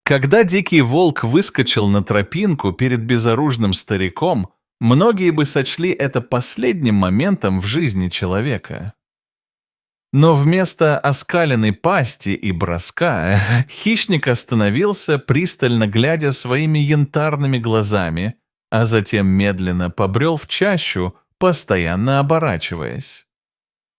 Когда дикий волк выскочил на тропинку перед безоружным стариком, многие бы сочли это последним моментом в жизни человека. Но вместо оскаленной пасти и броска хищник остановился, пристально глядя своими янтарными глазами, а затем медленно побрел в чащу, постоянно оборачиваясь.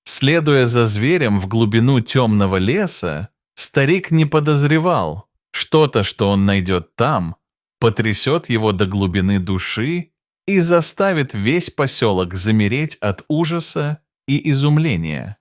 Следуя за зверем в глубину темного леса, старик не подозревал, что-то, что он найдет там, потрясет его до глубины души и заставит весь поселок замереть от ужаса и изумления.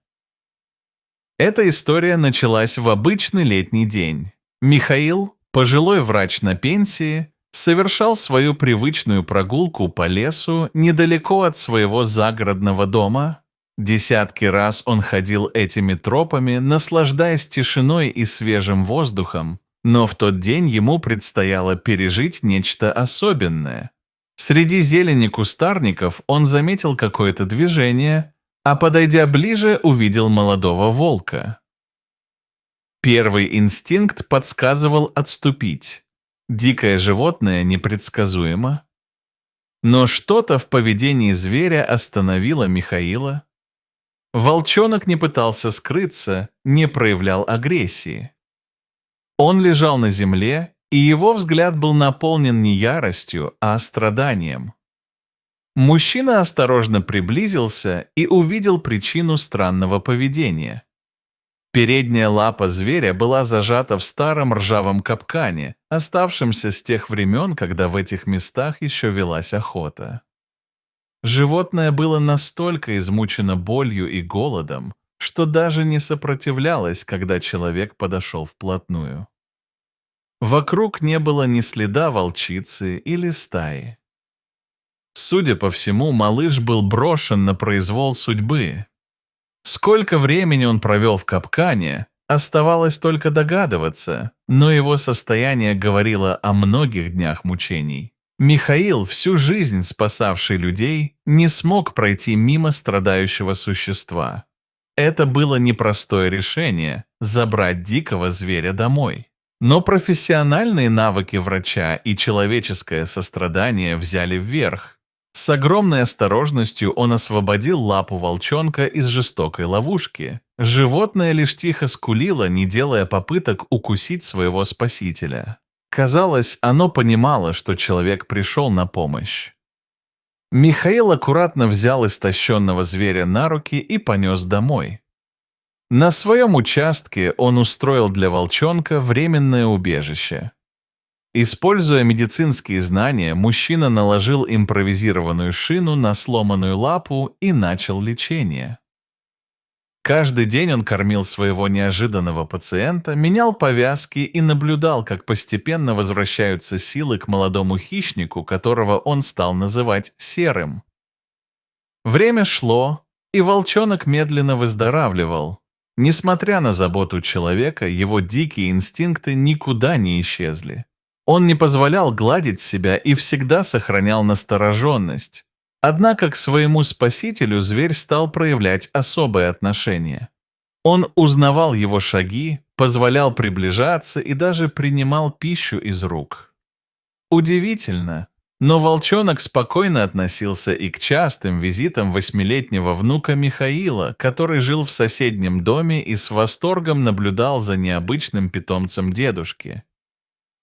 Эта история началась в обычный летний день. Михаил, пожилой врач на пенсии, совершал свою привычную прогулку по лесу недалеко от своего загородного дома. Десятки раз он ходил этими тропами, наслаждаясь тишиной и свежим воздухом, но в тот день ему предстояло пережить нечто особенное. Среди зелени кустарников он заметил какое-то движение, а подойдя ближе, увидел молодого волка. Первый инстинкт подсказывал отступить. Дикое животное непредсказуемо. Но что-то в поведении зверя остановило Михаила. Волчонок не пытался скрыться, не проявлял агрессии. Он лежал на земле, и его взгляд был наполнен не яростью, а страданием. Мужчина осторожно приблизился и увидел причину странного поведения. Передняя лапа зверя была зажата в старом ржавом капкане, оставшемся с тех времен, когда в этих местах еще велась охота. Животное было настолько измучено болью и голодом, что даже не сопротивлялось, когда человек подошел вплотную. Вокруг не было ни следа волчицы или стаи. Судя по всему, малыш был брошен на произвол судьбы. Сколько времени он провел в капкане, оставалось только догадываться, но его состояние говорило о многих днях мучений. Михаил, всю жизнь спасавший людей, не смог пройти мимо страдающего существа. Это было непростое решение – забрать дикого зверя домой. Но профессиональные навыки врача и человеческое сострадание взяли вверх. С огромной осторожностью он освободил лапу волчонка из жестокой ловушки. Животное лишь тихо скулило, не делая попыток укусить своего спасителя. Казалось, оно понимало, что человек пришел на помощь. Михаил аккуратно взял истощенного зверя на руки и понес домой. На своем участке он устроил для волчонка временное убежище. Используя медицинские знания, мужчина наложил импровизированную шину на сломанную лапу и начал лечение. Каждый день он кормил своего неожиданного пациента, менял повязки и наблюдал, как постепенно возвращаются силы к молодому хищнику, которого он стал называть Серым. Время шло, и волчонок медленно выздоравливал. Несмотря на заботу человека, его дикие инстинкты никуда не исчезли. Он не позволял гладить себя и всегда сохранял настороженность. Однако к своему спасителю зверь стал проявлять особое отношение. Он узнавал его шаги, позволял приближаться и даже принимал пищу из рук. Удивительно, но волчонок спокойно относился и к частым визитам восьмилетнего внука Михаила, который жил в соседнем доме и с восторгом наблюдал за необычным питомцем дедушки.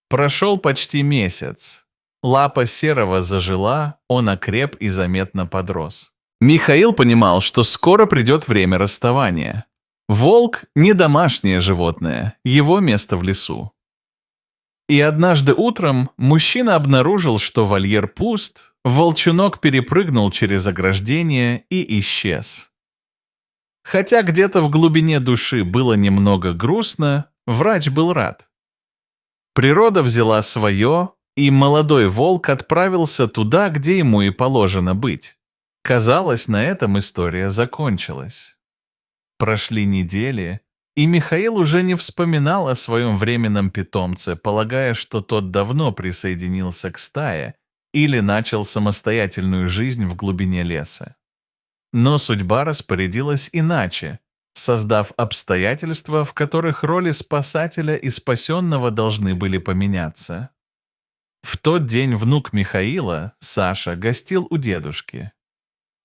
Прошел почти месяц. Лапа Серого зажила, он окреп и заметно подрос. Михаил понимал, что скоро придет время расставания. Волк – не домашнее животное, его место в лесу. И однажды утром мужчина обнаружил, что вольер пуст, волчонок перепрыгнул через ограждение и исчез. Хотя где-то в глубине души было немного грустно, врач был рад. Природа взяла свое, и молодой волк отправился туда, где ему и положено быть. Казалось, на этом история закончилась. Прошли недели, и Михаил уже не вспоминал о своем временном питомце, полагая, что тот давно присоединился к стае или начал самостоятельную жизнь в глубине леса. Но судьба распорядилась иначе. создав обстоятельства, в которых роли спасателя и спасенного должны были поменяться. В тот день внук Михаила, Саша, гостил у дедушки.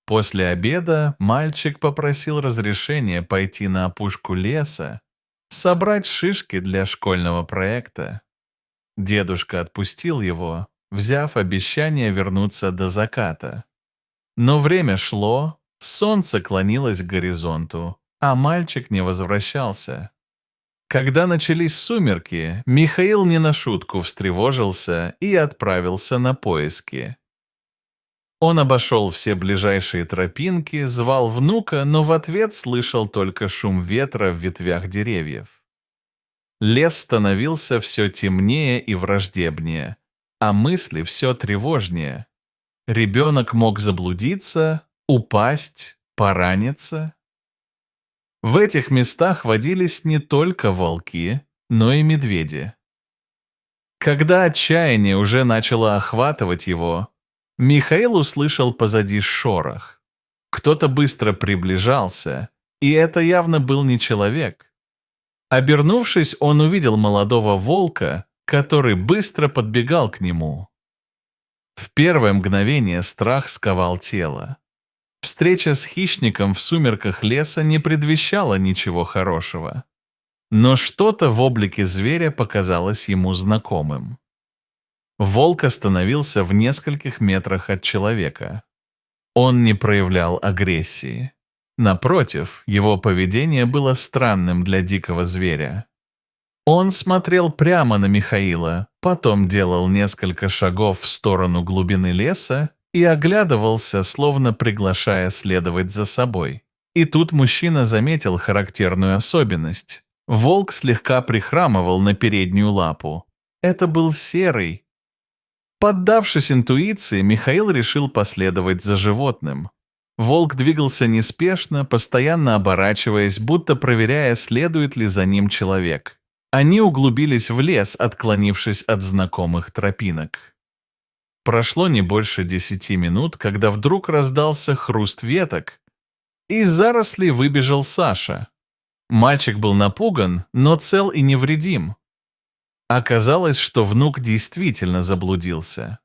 После обеда мальчик попросил разрешения пойти на опушку леса, собрать шишки для школьного проекта. Дедушка отпустил его, взяв обещание вернуться до заката. Но время шло, солнце клонилось к горизонту, а мальчик не возвращался. Когда начались сумерки, Михаил не на шутку встревожился и отправился на поиски. Он обошел все ближайшие тропинки, звал внука, но в ответ слышал только шум ветра в ветвях деревьев. Лес становился все темнее и враждебнее, а мысли все тревожнее. Ребенок мог заблудиться, упасть, пораниться. В этих местах водились не только волки, но и медведи. Когда отчаяние уже начало охватывать его, Михаил услышал позади шорох. Кто-то быстро приближался, и это явно был не человек. Обернувшись, он увидел молодого волка, который быстро подбегал к нему. В первое мгновение страх сковал тело. Встреча с хищником в сумерках леса не предвещала ничего хорошего. Но что-то в облике зверя показалось ему знакомым. Волк остановился в нескольких метрах от человека. Он не проявлял агрессии. Напротив, его поведение было странным для дикого зверя. Он смотрел прямо на Михаила, потом делал несколько шагов в сторону глубины леса и оглядывался, словно приглашая следовать за собой. И тут мужчина заметил характерную особенность. Волк слегка прихрамывал на переднюю лапу. Это был серый. Поддавшись интуиции, Михаил решил последовать за животным. Волк двигался неспешно, постоянно оборачиваясь, будто проверяя, следует ли за ним человек. Они углубились в лес, отклонившись от знакомых тропинок. Прошло не больше 10 минут, когда вдруг раздался хруст веток. Из зарослей выбежал Саша. Мальчик был напуган, но цел и невредим. Оказалось, что внук действительно заблудился.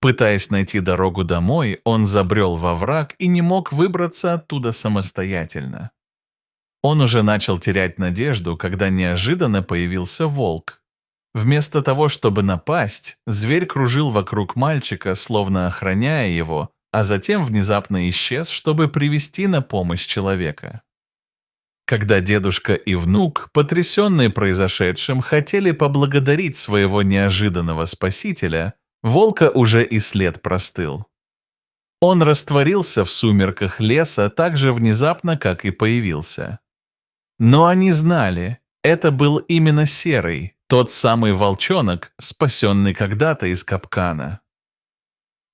Пытаясь найти дорогу домой, он забрел во враг и не мог выбраться оттуда самостоятельно. Он уже начал терять надежду, когда неожиданно появился волк. Вместо того, чтобы напасть, зверь кружил вокруг мальчика, словно охраняя его, а затем внезапно исчез, чтобы привести на помощь человека. Когда дедушка и внук, потрясенные произошедшим, хотели поблагодарить своего неожиданного спасителя, волка уже и след простыл. Он растворился в сумерках леса так же внезапно, как и появился. Но они знали, это был именно Серый, тот самый волчонок, спасенный когда-то из капкана.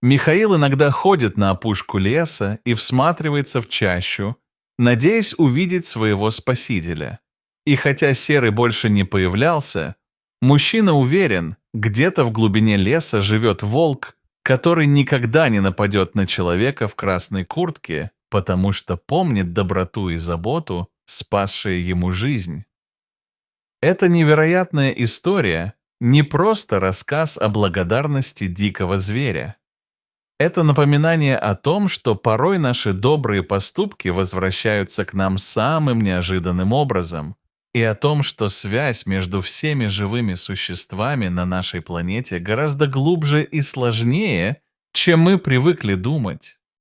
Михаил иногда ходит на опушку леса и всматривается в чащу, надеясь увидеть своего спасителя. И хотя Серый больше не появлялся, мужчина уверен, где-то в глубине леса живет волк, который никогда не нападет на человека в красной куртке, потому что помнит доброту и заботу, спасшие ему жизнь. Эта невероятная история не просто рассказ о благодарности дикого зверя. Это напоминание о том, что порой наши добрые поступки возвращаются к нам самым неожиданным образом, и о том, что связь между всеми живыми существами на нашей планете гораздо глубже и сложнее, чем мы привыкли думать.